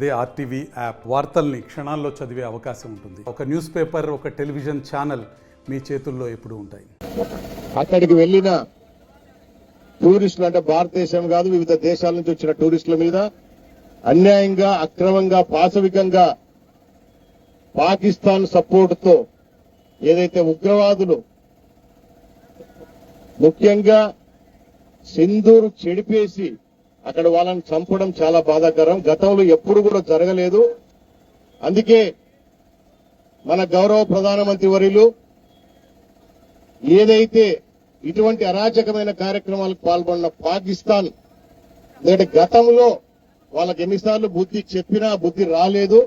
అదే RTV app వార్తల్ని క్షణాల్లో చదివే అవకాశం ఉంటుంది. ఒక న్యూస్ పేపర్, ఒక టెలివిజన్ ఛానల్ మీ చేతుల్లో ఎప్పుడూ ఉంటాయి. అక్కడికి వెళ్ళిన టూరిస్టులు అంటే భారతదేశం కాదు వివిధ దేశాల నుంచి వచ్చిన టూరిస్టుల మీద అన్యాయంగా, అక్రమంగా, పాశవికంగా పాకిస్తాన్ సపోర్ట్ తో ఏదైతే ఉగ్రవాదులు ముఖ్యంగా సింధూరు చెడిపేసి అక్కడ వాళ్ళని చంపడం చాలా బాధాకరం. గతంలో ఎప్పుడు కూడా జరగలేదు. అందుకే మన గౌరవ ప్రధానమంత్రి వర్యులు ఏదైతే ఇటువంటి అరాచకమైన కార్యక్రమాలకు పాల్గొన్న పాకిస్తాన్ లేదంటే గతంలో వాళ్ళకి ఎన్నిసార్లు బుద్ధి చెప్పినా బుద్ధి రాలేదు.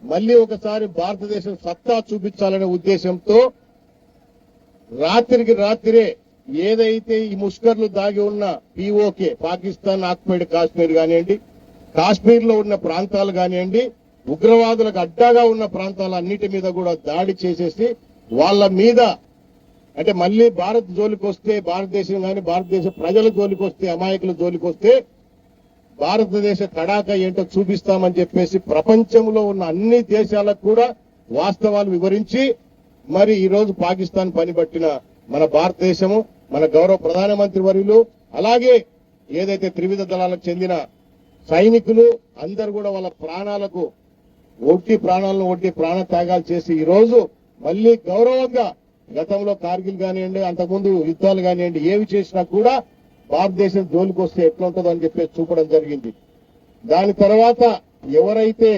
మళ్లీ ఒకసారి భారతదేశం సత్తా చూపించాలనే ఉద్దేశంతో రాత్రికి రాత్రే ఏదైతే ఈ ముష్కర్లు దాగి ఉన్న పీఓకే పాకిస్తాన్ ఆక్యుపైడ్ కాశ్మీర్ కానివ్వండి, కాశ్మీర్ లో ఉన్న ప్రాంతాలు కానివ్వండి, ఉగ్రవాదులకు అడ్డాగా ఉన్న ప్రాంతాలన్నిటి మీద కూడా దాడి చేసేసి వాళ్ళ మీద అంటే మళ్లీ భారత్ జోలికి వస్తే, భారతదేశం కానీ భారతదేశ ప్రజల జోలికి వస్తే, అమాయకుల జోలికి వస్తే భారతదేశ తడాకా ఏంటో చూపిస్తామని చెప్పేసి ప్రపంచంలో ఉన్న అన్ని దేశాలకు కూడా వాస్తవాలు వివరించి మరి ఈ రోజు పాకిస్తాన్ పనిబట్టిన మన భారతదేశము, మన గౌరవ ప్రధానమంత్రి వర్యులు, అలాగే ఏదైతే త్రివిధ దళాలకు చెందిన సైనికులు అందరూ కూడా వాళ్ళ ప్రాణాలను ఒడ్డి ప్రాణ త్యాగాలు చేసి ఈ రోజు మళ్లీ గౌరవంగా గతంలో కార్గిల్ కానివ్వండి, అంతకుముందు యుద్ధాలు కానివ్వండి, ఏవి చేసినా కూడా భారతదేశం జోలికి వస్తే ఎట్లా ఉంటుందో అని చెప్పేసి చూపడం జరిగింది. దాని తర్వాత ఎవరైతే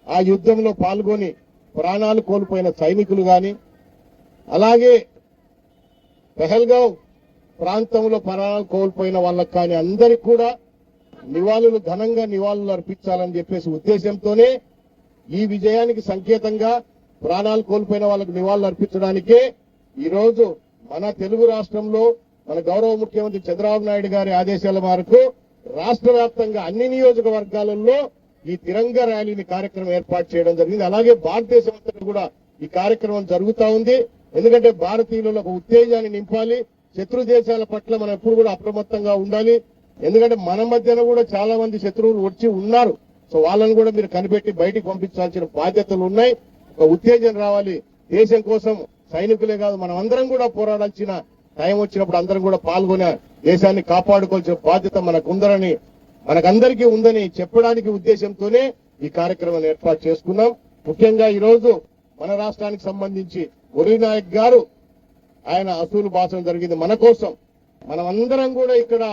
ఆ యుద్ధంలో పాల్గొని ప్రాణాలు కోల్పోయిన సైనికులు గాని, అలాగే పెహల్గావ్ ప్రాంతంలో ప్రాణాలు కోల్పోయిన వాళ్ళకి కానీ అందరికి కూడా ఘనంగా నివాళులు అర్పించాలని చెప్పేసి ఉద్దేశంతోనే ఈ విజయానికి సంకేతంగా ప్రాణాలు కోల్పోయిన వాళ్ళకు నివాళులు అర్పించడానికే ఈ రోజు మన తెలుగు రాష్ట్రంలో మన గౌరవ ముఖ్యమంత్రి చంద్రబాబు నాయుడు గారి ఆదేశాల మేరకు రాష్ట్ర వ్యాప్తంగా అన్ని నియోజకవర్గాలలో ఈ తిరంగా ర్యాలీని కార్యక్రమం ఏర్పాటు చేయడం జరిగింది. అలాగే భారతదేశం అంతటా కూడా ఈ కార్యక్రమం జరుగుతా ఉంది. ఎందుకంటే భారతీయులలో ఒక ఉత్తేజాన్ని నింపాలి. శత్రు దేశాల పట్ల మనం ఎప్పుడు కూడా అప్రమత్తంగా ఉండాలి. ఎందుకంటే మన మధ్యన కూడా చాలా మంది శత్రువులు వచ్చి ఉన్నారు. సో వాళ్ళని కూడా మీరు కనిపెట్టి బయటికి పంపించాల్సిన బాధ్యతలు ఉన్నాయి. ఒక ఉత్తేజం రావాలి. దేశం కోసం సైనికులే కాదు మనం అందరం కూడా పోరాడాల్సిన టైం వచ్చినప్పుడు అందరం కూడా పాల్గొని దేశాన్ని కాపాడుకోవాల్సిన బాధ్యత మనకందరికీ ఉందని చెప్పడానికి ఉద్దేశంతోనే ఈ కార్యక్రమాన్ని ఏర్పాటు చేసుకున్నాం. ముఖ్యంగా ఈ రోజు మన రాష్ట్రానికి సంబంధించి మురళీ నాయక్ గారు ఆయన అసూలు భాషణ జరిగింది మన కోసం. మనమందరం కూడా ఇక్కడ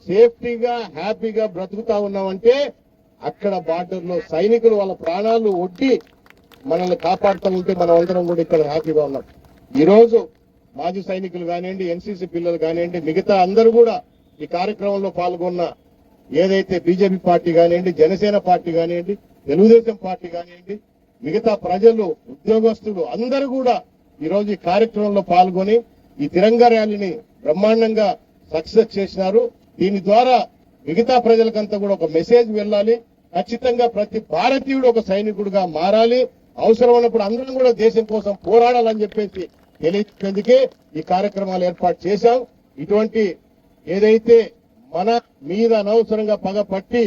సేఫ్టీగా హ్యాపీగా బ్రతుకుతా ఉన్నామంటే అక్కడ బార్డర్ లో సైనికులు వాళ్ళ ప్రాణాలు ఒడ్డి మనల్ని కాపాడుతూ ఉంటే మనం అందరం కూడా ఇక్కడ హ్యాపీగా ఉన్నాం. ఈ రోజు మాజీ సైనికులు కానివ్వండి, ఎన్సీసీ పిల్లలు కానివ్వండి, మిగతా అందరూ కూడా ఈ కార్యక్రమంలో పాల్గొన్న ఏదైతే బీజేపీ పార్టీ కానివ్వండి, జనసేన పార్టీ కానివ్వండి, తెలుగుదేశం పార్టీ కానివ్వండి, మిగతా ప్రజలు, ఉద్యోగస్తులు అందరూ కూడా ఈ రోజు ఈ కార్యక్రమంలో పాల్గొని ఈ తిరంగా ర్యాలీని బ్రహ్మాండంగా సక్సెస్ చేసినారు. దీని ద్వారా మిగతా ప్రజలకంతా కూడా ఒక మెసేజ్ వెళ్ళాలి. ఖచ్చితంగా ప్రతి భారతీయుడు ఒక సైనికుడిగా మారాలి. అవసరం ఉన్నప్పుడు అందరం కూడా దేశం కోసం పోరాడాలని చెప్పేసి తెలియజేందుకే ఈ కార్యక్రమాలు ఏర్పాటు చేశాం. ఇటువంటి ఏదైతే మన మీద అనవసరంగా పగపట్టి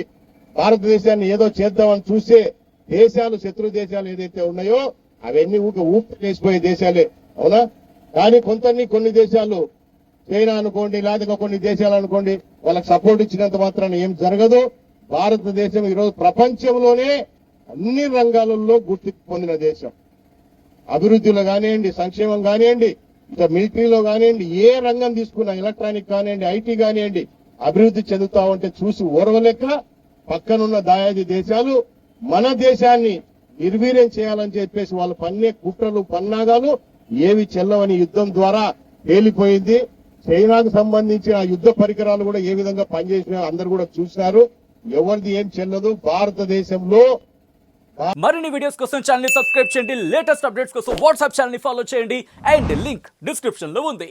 భారతదేశాన్ని ఏదో చేద్దామని చూసే దేశాలు, శత్రు దేశాలు ఏదైతే ఉన్నాయో అవన్నీ ఊపిరి వేసిపోయే దేశాలే, అవునా? కానీ కొన్ని దేశాలు, చైనా అనుకోండి, లేదా కొన్ని దేశాలు అనుకోండి, వాళ్ళకి సపోర్ట్ ఇచ్చినంత మాత్రాన ఏం జరగదు. భారతదేశం ఈరోజు ప్రపంచంలోనే అన్ని రంగాలలో గుర్తింపు పొందిన దేశం. అభివృద్ధిలో కానివ్వండి, సంక్షేమం కానివ్వండి, ఇంకా మిలిటరీలో కానివ్వండి, ఏ రంగం తీసుకున్నా, ఎలక్ట్రానిక్ కానివ్వండి, ఐటీ కానివ్వండి, అభివృద్ధి చెందుతా ఉంటే చూసి ఓర్వలేక పక్కనున్న దాయాది దేశాలు మన దేశాన్ని నిర్వీర్యం చేయాలని చెప్పేసి వాళ్ళు పన్నే కుట్రలు, పన్నాగాలు ఏవి చెల్లవని యుద్ధం ద్వారా తేలిపోయింది. చైనాకు సంబంధించిన యుద్ధ పరికరాలు కూడా ఏ విధంగా పనిచేసినా అందరూ కూడా చూసినారు. ఎవరిది ఏం చెల్లదు. భారతదేశంలో మరిన్ని వీడియోస్ కోసం ఛానల్ ని సబ్స్క్రైబ్ చేయండి. లేటెస్ట్ అప్డేట్స్ కోసం వాట్సాప్ ఛానల్ ని ఫాలో చేయండి. అండ్ లింక్ డిస్క్రిప్షన్ లో ఉంది.